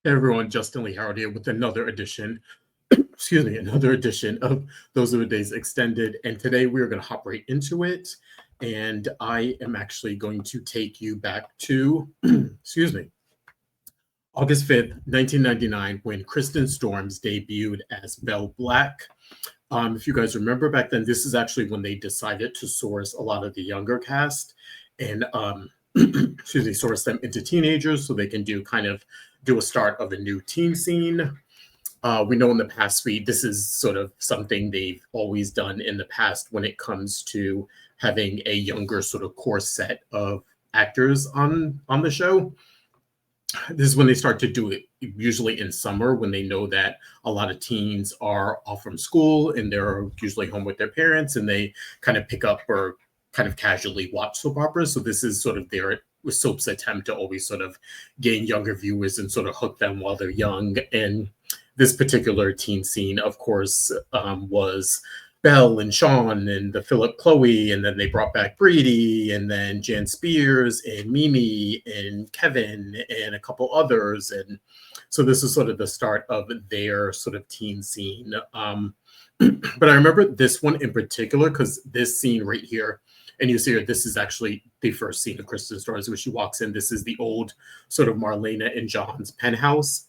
Hey everyone, Justin Lee Howard here with another edition, excuse me, another edition of Those Are the Days Extended. And today we're going to hop right into it. And I am actually going to take you back to, excuse me, August 5th, 1999, when Kristen Storms debuted as Belle Black. If you guys remember back then, this is actually when they decided to source a lot of the younger cast and excuse me, source them into teenagers so they can do a start of a new teen scene. We know in the past, this is sort of something they've always done in the past when it comes to having a younger sort of core set of actors on the show. This is when they start to do it, usually in summer, when they know that a lot of teens are off from school and they're usually home with their parents, and they kind of pick up or kind of casually watch soap operas. So this is sort of their with soap's attempt to always sort of gain younger viewers and sort of hook them while they're young. And this particular teen scene, of course, was Belle and Shawn and the Philip Khloe, and then they brought back Brady, and then Jan Spears and Mimi and Kevin and a couple others. And so this is sort of the start of their sort of teen scene. But I remember this one in particular because this scene right here, and you see here, this is actually the first scene of Kristen Storms where she walks in. This is the old sort of Marlena and John's penthouse.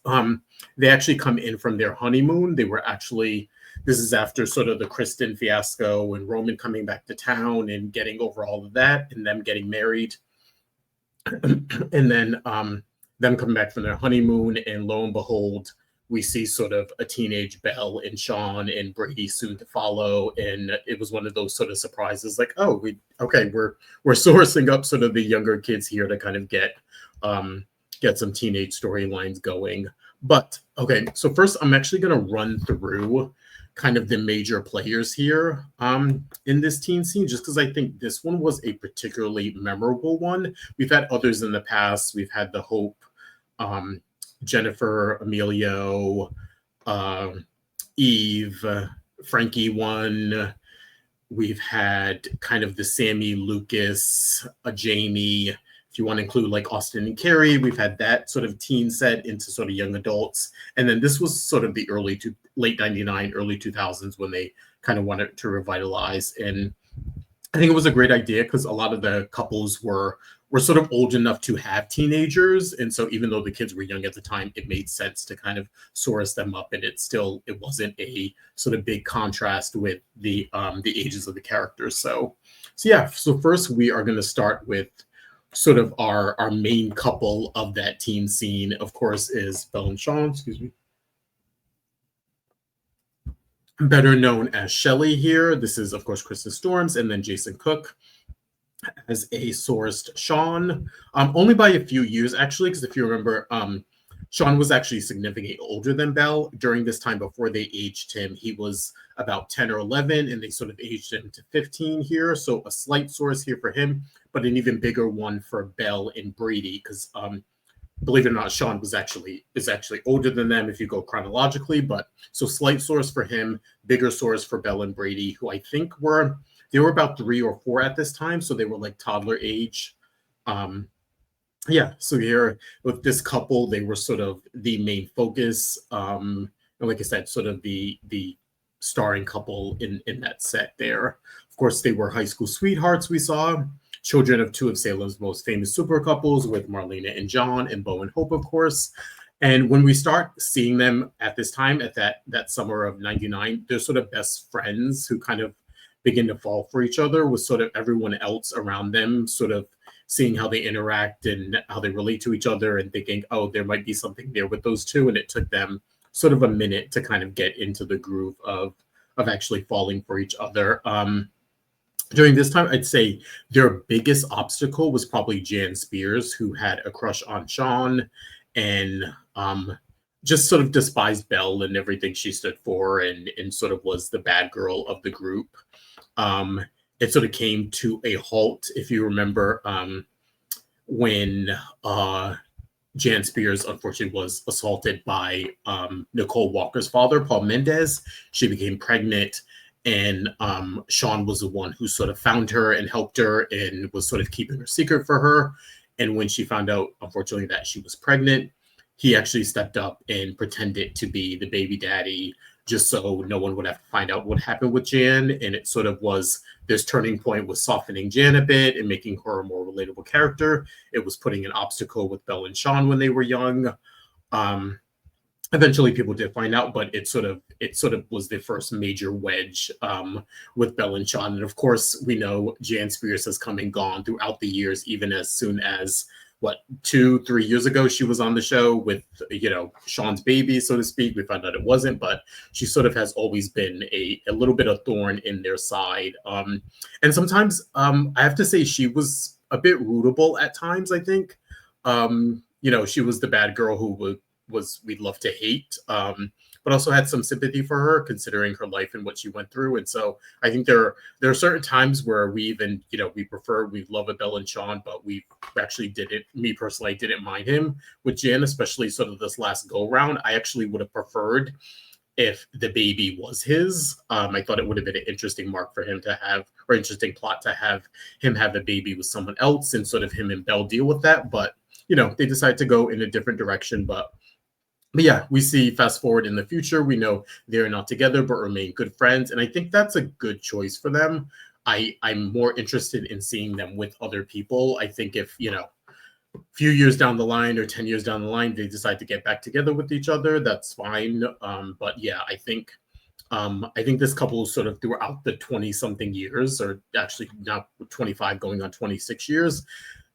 They actually come in from their honeymoon. This is after sort of the Kristen fiasco and Roman coming back to town and getting over all of that and them getting married. And then them coming back from their honeymoon, and lo and behold, we see sort of a teenage Belle and Shawn and Brady soon to follow. And it was one of those sort of surprises, like, oh, we're sourcing up sort of the younger kids here to kind of get some teenage storylines going. But okay, so first I'm actually going to run through kind of the major players here in this teen scene, just because I think this one was a particularly memorable one. We've had others in the past. We've had the Hope, Jennifer, Emilio, Eve, Frankie one. We've had kind of the Sammy, Lucas, Jamie. If you want to include like Austin and Carrie, we've had that sort of teen set into sort of young adults. And then this was sort of the late 99, early 2000s when they kind of wanted to revitalize. And I think it was a great idea because a lot of the couples were sort of old enough to have teenagers. And so even though the kids were young at the time, it made sense to kind of source them up. And it wasn't a sort of big contrast with the ages of the characters. So yeah. So first we are going to start with sort of our main couple of that teen scene, of course, is Belle and Shawn, excuse me. Better known as Shelley here. This is, of course, Kristen Storms, and then Jason Cook as a sourced Shawn, only by a few years, actually, because if you remember, Shawn was actually significantly older than Belle. During this time before they aged him, he was about 10 or 11, and they sort of aged him to 15 here. So a slight source here for him, but an even bigger one for Belle and Brady, because believe it or not, Shawn is actually older than them if you go chronologically. But so slight source for him, bigger source for Belle and Brady, who I think were about 3 or 4 at this time, so they were like toddler age. Yeah, so here with this couple, they were sort of the main focus. And like I said, sort of the starring couple in that set there. Of course, they were high school sweethearts, we saw. Children of 2 of Salem's most famous super couples with Marlena and John, and Beau and Hope, of course. And when we start seeing them at this time, at that summer of 99, they're sort of best friends who kind of begin to fall for each other, with sort of everyone else around them sort of seeing how they interact and how they relate to each other and thinking, oh, there might be something there with those two. And it took them sort of a minute to kind of get into the groove of actually falling for each other. During this time, I'd say their biggest obstacle was probably Jan Spears, who had a crush on Shawn and just sort of despised Belle and everything she stood for, and sort of was the bad girl of the group. It sort of came to a halt, if you remember, when Jan Spears unfortunately was assaulted by Nicole Walker's father, Paul Mendez. She became pregnant, and Shawn was the one who sort of found her and helped her and was sort of keeping her secret for her. And when she found out, unfortunately, that she was pregnant, he actually stepped up and pretended to be the baby daddy just so no one would have to find out what happened with Jan. And it sort of was this turning point was softening Jan a bit and making her a more relatable character. It was putting an obstacle with Belle and Shawn when they were young. Um, Eventually people did find out, but it sort of was the first major wedge with Belle and Shawn. And of course, we know Jan Spears has come and gone throughout the years, even as soon as what 2-3 years ago she was on the show with Shawn's baby, so to speak. We found out it wasn't, but she sort of has always been a little bit of thorn in their side. And sometimes I have to say she was a bit rootable at times, I think. She was the bad girl who was we'd love to hate, but also had some sympathy for her considering her life and what she went through. And so I think there are certain times where we even we love a Belle and Shawn, but we actually didn't. Me personally, I didn't mind him with Jan, especially sort of this last go round. I actually would have preferred if the baby was his. I thought it would have been an interesting mark for him to have, or interesting plot to have him have a baby with someone else and sort of him and Belle deal with that. But they decide to go in a different direction. But yeah, we see fast forward in the future, we know they're not together but remain good friends. And I think that's a good choice for them. I'm more interested in seeing them with other people. I think if, a few years down the line or 10 years down the line, they decide to get back together with each other, that's fine. But yeah, I think this couple sort of throughout the 20 something years, or actually now 25 going on 26 years,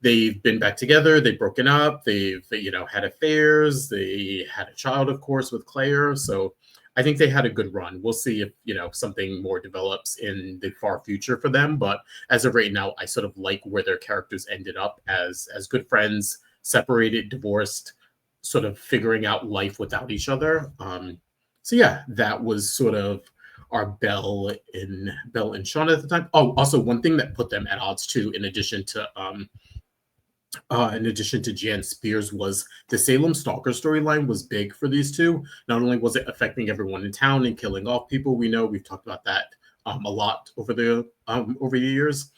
they've been back together, they've broken up, they've had affairs, they had a child, of course, with Claire. So I think they had a good run. We'll see if something more develops in the far future for them. But as of right now, I sort of like where their characters ended up as good friends, separated, divorced, sort of figuring out life without each other. So yeah, that was sort of our Belle and Shawn at the time. Oh, also one thing that put them at odds too, in addition to Jan Spears, was the Salem Stalker storyline was big for these two. Not only was it affecting everyone in town and killing off people, we've talked about that a lot over the years.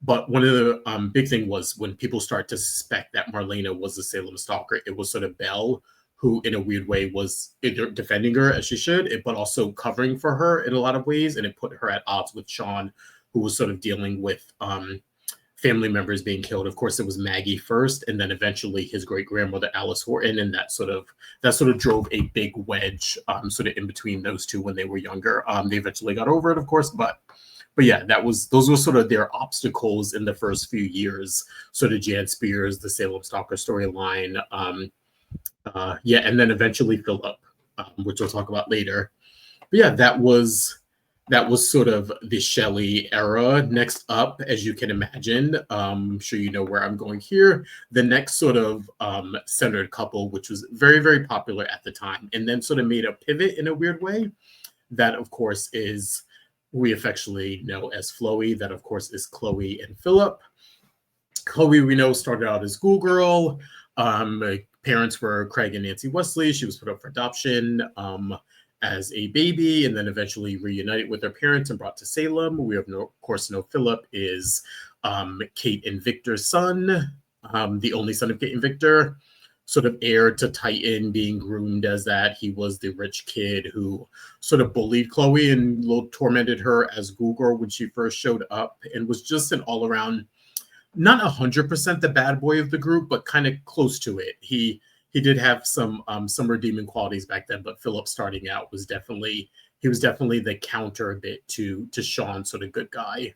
But one of the big thing was when people start to suspect that Marlena was the Salem Stalker, it was sort of Belle who, in a weird way, was defending her as she should, but also covering for her in a lot of ways, and it put her at odds with Shawn, who was sort of dealing with family members being killed. Of course, it was Maggie first, and then eventually his great grandmother Alice Horton, and that sort of drove a big wedge sort of in between those two when they were younger. They eventually got over it, of course, but yeah, those were sort of their obstacles in the first few years. Sort of Jan Spears, the Salem Stalker storyline, and then eventually Philip, which we'll talk about later. But yeah, that was sort of the Shelley era. Next up, as you can imagine, I'm sure you know where I'm going here, the next sort of centered couple, which was very, very popular at the time, and then sort of made a pivot in a weird way. That, of course, is we affectionately know as Khloe. That, of course, is Khloe and Philip. Khloe, we know, started out as schoolgirl. Parents were Craig and Nancy Wesley. She was put up for adoption as a baby, and then eventually reunited with her parents and brought to Salem. We of course know Philip is Kate and Victor's son, the only son of Kate and Victor, sort of heir to Titan, being groomed as that. He was the rich kid who sort of bullied Khloe and tormented her as schoolgirl when she first showed up, and was just an all-around, not 100% the bad boy of the group, but kind of close to it. He did have some redeeming qualities back then, but Philip starting out was definitely the counter a bit to Shawn, sort of good guy.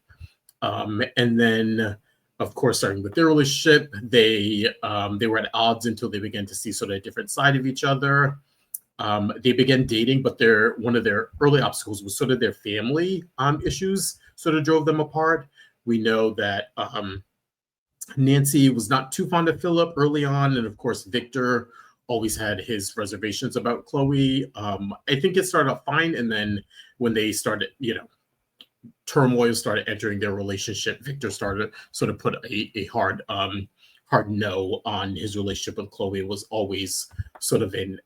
And then, of course, starting with their relationship, they were at odds until they began to see sort of a different side of each other. They began dating, but one of their early obstacles was sort of their family issues sort of drove them apart. We know that Nancy was not too fond of Philip early on, and of course Victor always had his reservations about Khloe. I think it started off fine, and then when they started, turmoil started entering their relationship, Victor started sort of put a hard no on his relationship with Khloe. Was always sort of an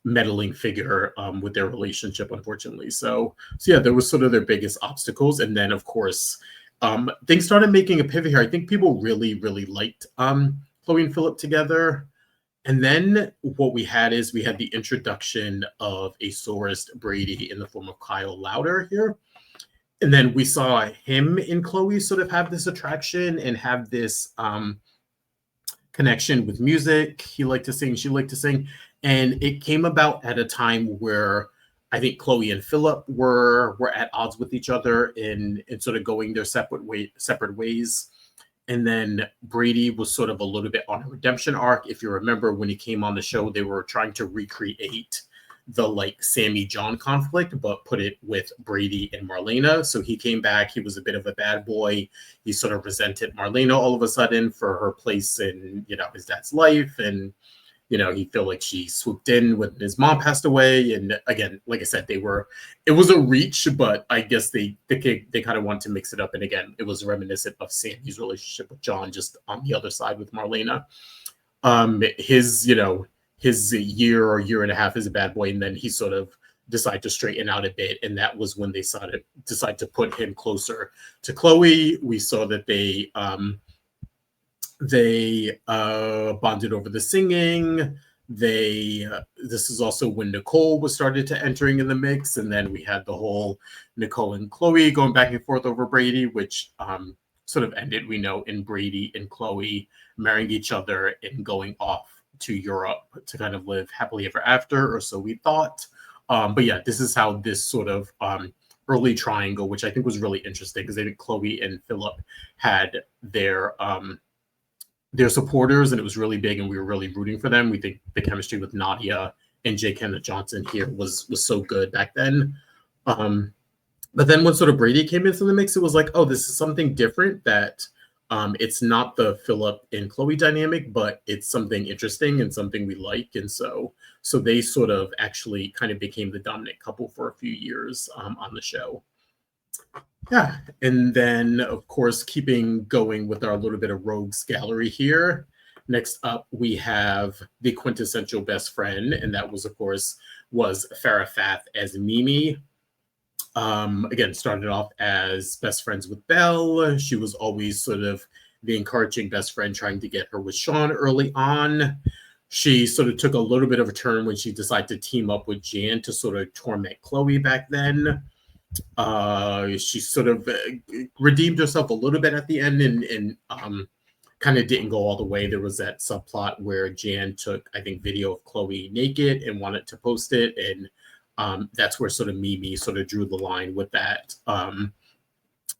meddling figure with their relationship, unfortunately. So yeah, there was sort of their biggest obstacles, and then of course things started making a pivot here. I think people really, really liked Khloe and Philip together. And then what we had is we had the introduction of a sororist, Brady, in the form of Kyle Louder here. And then we saw him and Khloe sort of have this attraction and have this connection with music. He liked to sing, she liked to sing. And it came about at a time where I think Khloe and Philip were at odds with each other in sort of going their separate ways. And then Brady was sort of a little bit on a redemption arc. If you remember, when he came on the show, they were trying to recreate the like Sammy John conflict, but put it with Brady and Marlena. So he came back. He was a bit of a bad boy. He sort of resented Marlena all of a sudden for her place in, his dad's life. And, he felt like she swooped in when his mom passed away. And again, like I said, it was a reach, but I guess they kind of want to mix it up. And again, it was reminiscent of Sammy's relationship with John, just on the other side with Marlena. His year or year and a half as a bad boy, and then he sort of decided to straighten out a bit, and that was when they decided to put him closer to Khloe. We saw that they bonded over the singing. This is also when Nicole was started to entering in the mix, and then we had the whole Nicole and Khloe going back and forth over Brady, which sort of ended, we know, in Brady and Khloe marrying each other and going off to Europe to kind of live happily ever after, or so we thought. But yeah, this is how this sort of early triangle, which I think was really interesting, because I think Khloe and Philip had their supporters, and it was really big, and we were really rooting for them. We think the chemistry with Nadia and J. Kenneth Johnson here was so good back then. But then when sort of Brady came into the mix, it was like, oh, this is something different, that it's not the Philip and Khloe dynamic, but it's something interesting and something we like. And so they sort of actually kind of became the dominant couple for a few years on the show. Yeah. And then, of course, keeping going with our little bit of rogues gallery here. Next up, we have the quintessential best friend. And that was, of course, Farrah Fawcett as Mimi. Again, started off as best friends with Belle. She was always sort of the encouraging best friend, trying to get her with Shawn early on. She sort of took a little bit of a turn when she decided to team up with Jan to sort of torment Khloe back then. She sort of redeemed herself a little bit at the end and kind of didn't go all the way. There was that subplot where Jan took, I think, video of Khloe naked and wanted to post it, and that's where sort of Mimi sort of drew the line with that. And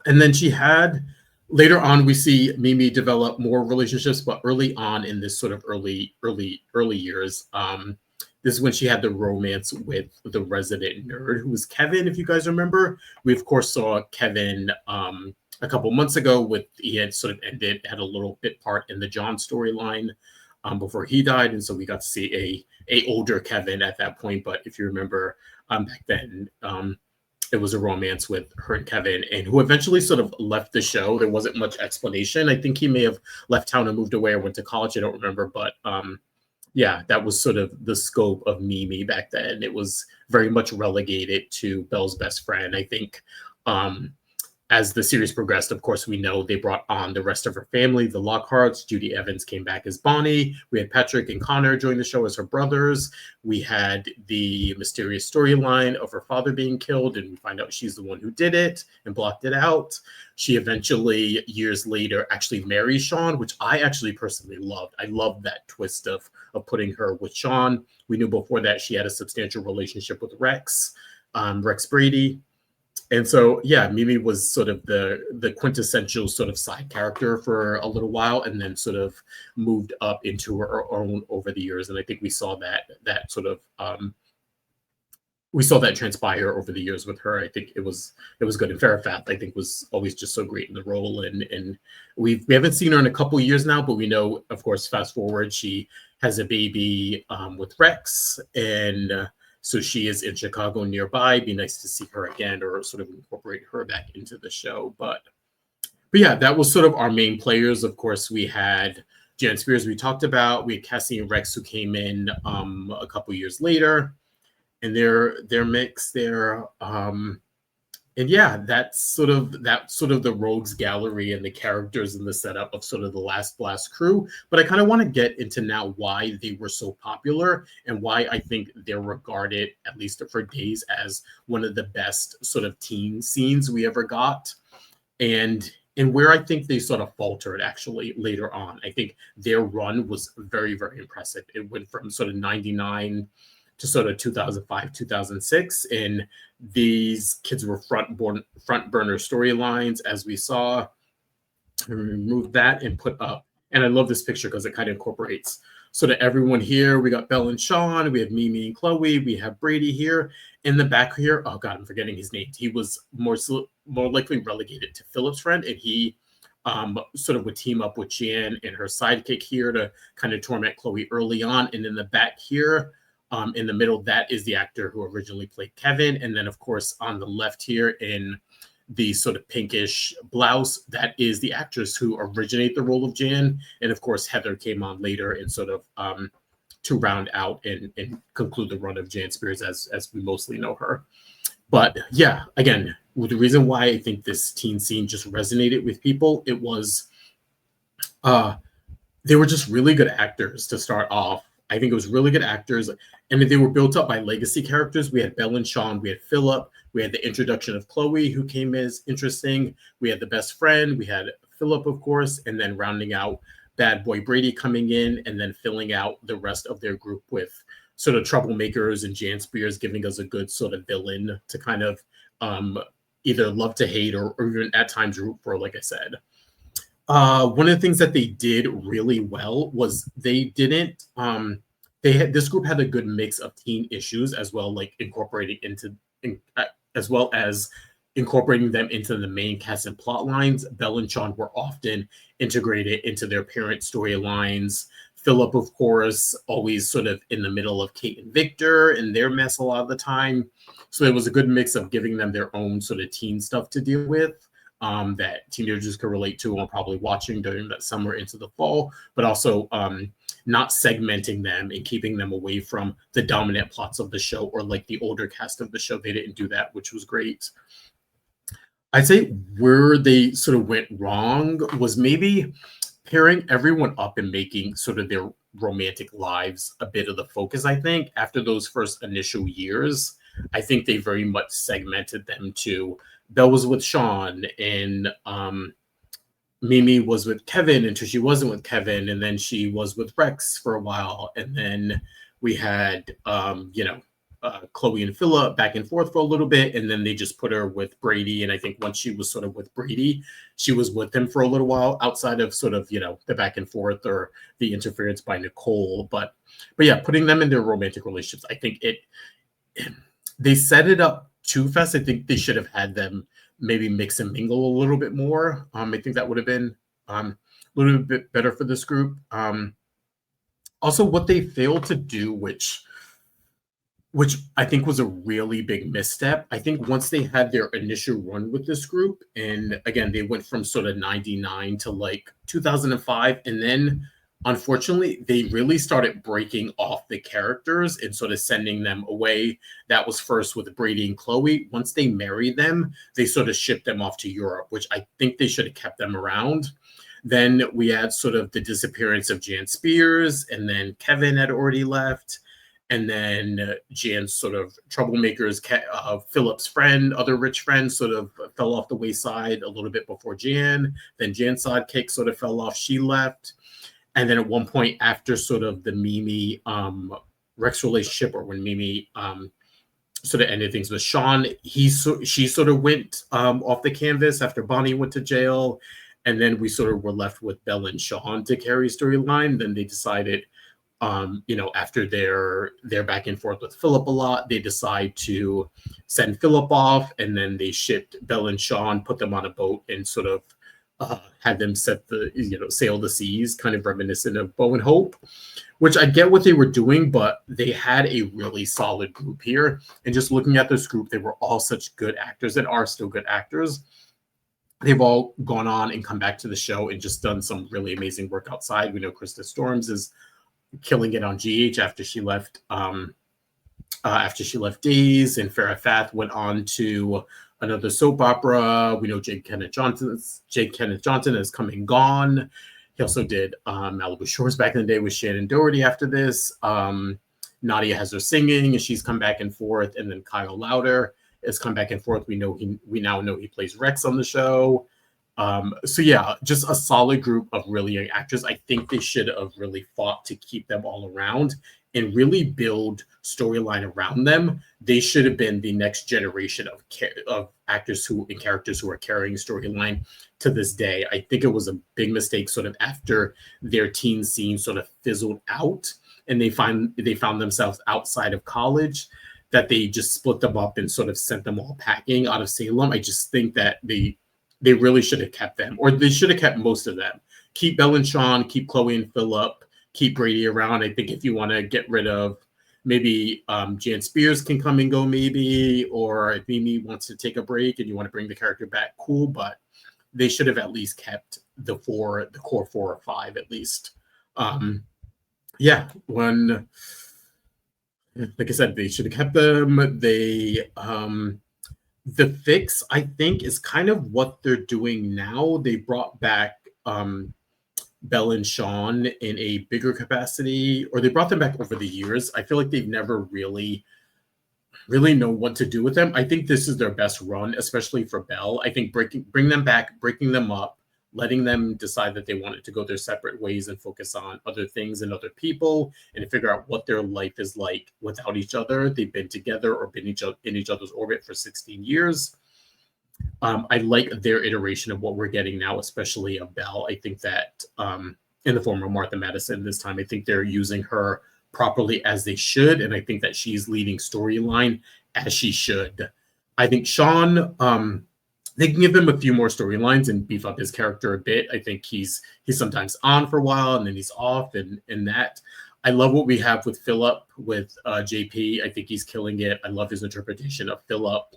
then she had, later on, we see Mimi develop more relationships, but early on in this sort of early years, this is when she had the romance with the resident nerd, who was Kevin, if you guys remember. We, of course, saw Kevin a couple months ago. He had sort of had a little bit part in the John storyline before he died. And so we got to see a older Kevin at that point. But if you remember back then, it was a romance with her and Kevin, and who eventually sort of left the show. There wasn't much explanation. I think he may have left town and moved away or went to college. I don't remember. But yeah, that was sort of the scope of Mimi back then. It was very much relegated to Belle's best friend. I think as the series progressed, of course, we know they brought on the rest of her family, the Lockharts. Judy Evans came back as Bonnie. We had Patrick and Connor join the show as her brothers. We had the mysterious storyline of her father being killed, and we find out she's the one who did it and blocked it out. She eventually, years later, actually marries Shawn, which I actually personally loved. I loved that twist of putting her with Shawn. We knew before that she had a substantial relationship with Rex Brady. And so, yeah, Mimi was sort of the quintessential sort of side character for a little while, and then sort of moved up into her own over the years. And I think we saw that sort of we saw that transpire over the years with her. I think it was good. And Farrah Fawcett, I think, was always just so great in the role. And we haven't seen her in a couple years now, but we know, of course, fast forward, she has a baby with Rex, and so she is in Chicago nearby. Be nice to see her again, or sort of incorporate her back into the show. But yeah, that was sort of our main players. Of course, we had Jan Spears, we talked about. We had Cassie and Rex, who came in a couple years later, and their mix there. and yeah, that's sort of the rogues gallery and the characters and the setup of sort of the Last Blast crew. But I kind of want to get into now why they were so popular and why I think they're regarded, at least for days, as one of the best sort of teen scenes we ever got. And where I think they sort of faltered actually later on. I think their run was very, very impressive. It went from sort of 99 to sort of 2005, 2006. And these kids were front burner storylines, as we saw. Remove that and put up. And I love this picture because it kind of incorporates sort of everyone here. We got Belle and Shawn, we have Mimi and Khloe, we have Brady here. In the back here, oh god, I'm forgetting his name. He was more likely relegated to Philip's friend, and he sort of would team up with Jan and her sidekick here to kind of torment Khloe early on. And in the back here, in the middle, that is the actor who originally played Kevin. And then, of course, on the left here in the sort of pinkish blouse, that is the actress who originated the role of Jan. And of course, Heather came on later and sort of to round out and conclude the run of Jan Spears as we mostly know her. But yeah, again, the reason why I think this teen scene just resonated with people, it was they were just really good actors to start off. I think it was really good actors. I mean, they were built up by legacy characters. We had Belle and Shawn, we had Philip, we had the introduction of Khloe, who came as interesting. We had the best friend, we had Philip, of course, and then rounding out bad boy Brady coming in and then filling out the rest of their group with sort of troublemakers and Jan Spears, giving us a good sort of villain to kind of either love to hate or even at times root for, like I said. One of the things that they did really well was they didn't they had this group had a good mix of teen issues as well, like incorporating as well as incorporating them into the main cast and plot lines. Belle and Shawn were often integrated into their parent storylines. Philip, of course, always sort of in the middle of Kate and Victor and their mess a lot of the time. So it was a good mix of giving them their own sort of teen stuff to deal with. That teenagers could relate to and probably watching during that summer into the fall, but also not segmenting them and keeping them away from the dominant plots of the show or like the older cast of the show. They didn't do that, which was great. I'd say where they sort of went wrong was maybe pairing everyone up and making sort of their romantic lives a bit of the focus. I think after those first initial years, I think they very much segmented them to Belle was with Shawn and Mimi was with Kevin until she wasn't with Kevin, and then she was with Rex for a while, and then we had Khloe and Philip back and forth for a little bit, and then they just put her with Brady. And I think once she was sort of with Brady, she was with him for a little while outside of sort of the back and forth or the interference by Nicole. But yeah, putting them in their romantic relationships, I think they set it up too fast. I think they should have had them maybe mix and mingle a little bit more. I think that would have been a little bit better for this group. Also, what they failed to do, which I think was a really big misstep. I think once they had their initial run with this group, and again, they went from sort of 99 to like 2005, and then unfortunately, they really started breaking off the characters and sort of sending them away. That was first with Brady and Khloe. Once they married them, they sort of shipped them off to Europe, which I think they should have kept them around. Then we had sort of the disappearance of Jan Spears, and then Kevin had already left. And then Jan's sort of troublemakers, Philip's friend, other rich friends sort of fell off the wayside a little bit before Jan. Then Jan's sidekick sort of fell off. She left. And then at one point after sort of the Mimi Rex relationship, or when Mimi sort of ended things with Shawn, she sort of went off the canvas after Bonnie went to jail. And then we sort of were left with Belle and Shawn to carry storyline. Then they decided, after their back and forth with Philip a lot, they decide to send Philip off, and then they shipped Belle and Shawn, put them on a boat, and sort of had them sail the seas, kind of reminiscent of Bo and Hope, which I get what they were doing, but they had a really solid group here. And just looking at this group, they were all such good actors and are still good actors. They've all gone on and come back to the show and just done some really amazing work outside. We know Krista Storms is killing it on GH after she left Days, and Farrah Fawcett went on to another soap opera. We know Jake Kenneth Johnson is come and gone. He also did Malibu Shores back in the day with Shannon Doherty after this. Nadia has her singing, and she's come back and forth. And then Kyle Lauder has come back and forth. We now know he plays Rex on the show. So yeah, just a solid group of really young actors. I think they should have really fought to keep them all around and really build storyline around them. They should have been the next generation of actors and characters who are carrying storyline to this day. I think it was a big mistake sort of after their teen scene sort of fizzled out and they found themselves outside of college, that they just split them up and sort of sent them all packing out of Salem. I just think that they really should have kept them, or they should have kept most of them. Keep Belle and Shawn, keep Khloe and Philip, keep Brady around. I think if you want to get rid of maybe Jan Spears can come and go maybe, or if Mimi wants to take a break and you want to bring the character back, cool. But they should have at least kept the core 4 or 5 at least. Yeah, when like I said, they should have kept them. The fix, I think, is kind of what they're doing now. They brought back Belle and Shawn in a bigger capacity, or they brought them back over the years. I feel like they've never really know what to do with them. I think this is their best run, especially for Belle. I think bring them back, breaking them up, letting them decide that they wanted to go their separate ways and focus on other things and other people and figure out what their life is like without each other. They've been together or been in each other's orbit for 16 years. I like their iteration of what we're getting now, especially of Belle. I think that in the form of Martha Madison this time, I think they're using her properly as they should. And I think that she's leading storyline as she should. I think Shawn, they can give him a few more storylines and beef up his character a bit. I think he's sometimes on for a while and then he's off and that. I love what we have with Philip, with JP. I think he's killing it. I love his interpretation of Philip.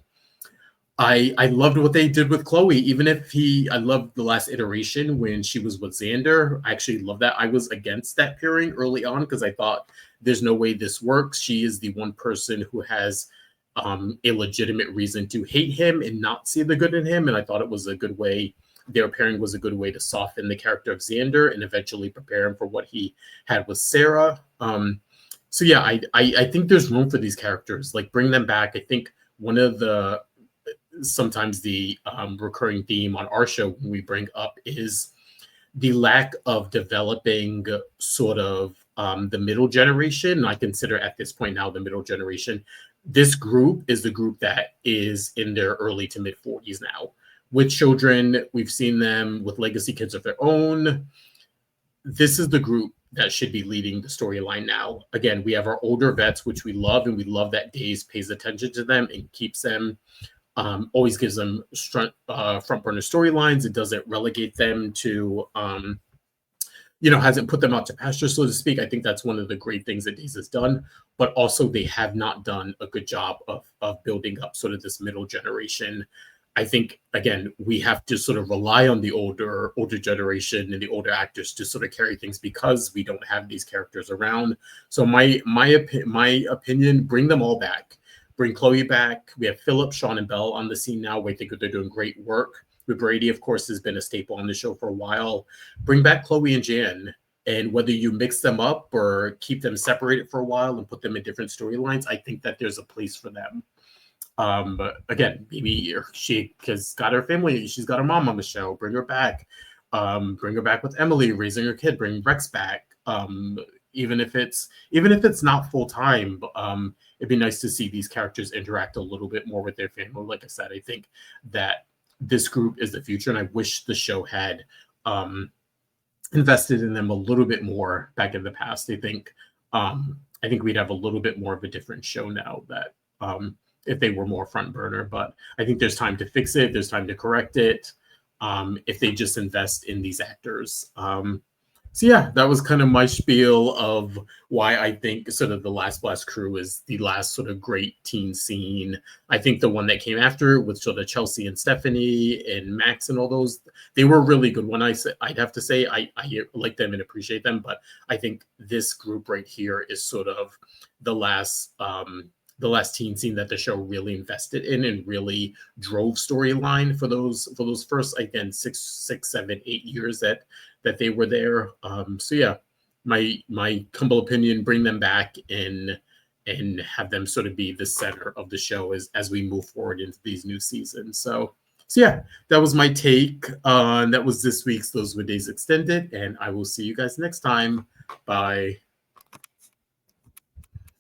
I loved what they did with Khloe, even if I loved the last iteration when she was with Xander. I actually love that. I was against that pairing early on because I thought there's no way this works. She is the one person who has a legitimate reason to hate him and not see the good in him. And I thought it was a good way. Their pairing was a good way to soften the character of Xander and eventually prepare him for what he had with Sarah. So yeah, I think there's room for these characters. Like, bring them back. I think one of sometimes the recurring theme on our show when we bring up is the lack of developing sort of the middle generation. I consider at this point now the middle generation. This group is the group that is in their early to mid 40s now. With children, we've seen them with legacy kids of their own. This is the group that should be leading the storyline now. Again, we have our older vets, which we love, and we love that Days pays attention to them and keeps them, always gives them front burner storylines. It doesn't relegate them to, hasn't put them out to pasture, so to speak. I think that's one of the great things that Days has done, but also they have not done a good job of building up sort of this middle generation. I think, again, we have to sort of rely on the older generation and the older actors to sort of carry things because we don't have these characters around. So my opinion, bring them all back. Bring Khloe back. We have Philip, Shawn, and Belle on the scene now. I think they're doing great work. With Brady, of course, has been a staple on the show for a while. Bring back Khloe and Jan. And whether you mix them up or keep them separated for a while and put them in different storylines, I think that there's a place for them. But again, maybe she has got her family. She's got her mom on the show. Bring her back. Bring her back with Emily raising her kid. Bring Rex back. Even if it's not full time, it'd be nice to see these characters interact a little bit more with their family. Like I said, I think that this group is the future, and I wish the show had invested in them a little bit more back in the past. I think we'd have a little bit more of a different show now that if they were more front burner. But I think there's time to fix it. There's time to correct it if they just invest in these actors. So yeah, that was kind of my spiel of why I think sort of the Last Blast crew is the last sort of great teen scene. I think the one that came after with sort of Chelsea and Stephanie and Max and all those, they were really good. I'd have to say I like them and appreciate them, but I think this group right here is sort of the last the last teen scene that the show really invested in and really drove storyline for those first, again, 6, 7, 8 years that they were there. So yeah, my humble opinion, bring them back and have them sort of be the center of the show as we move forward into these new seasons. So yeah, that was my take. That was this week's Those Were Days Extended, and I will see you guys next time. Bye.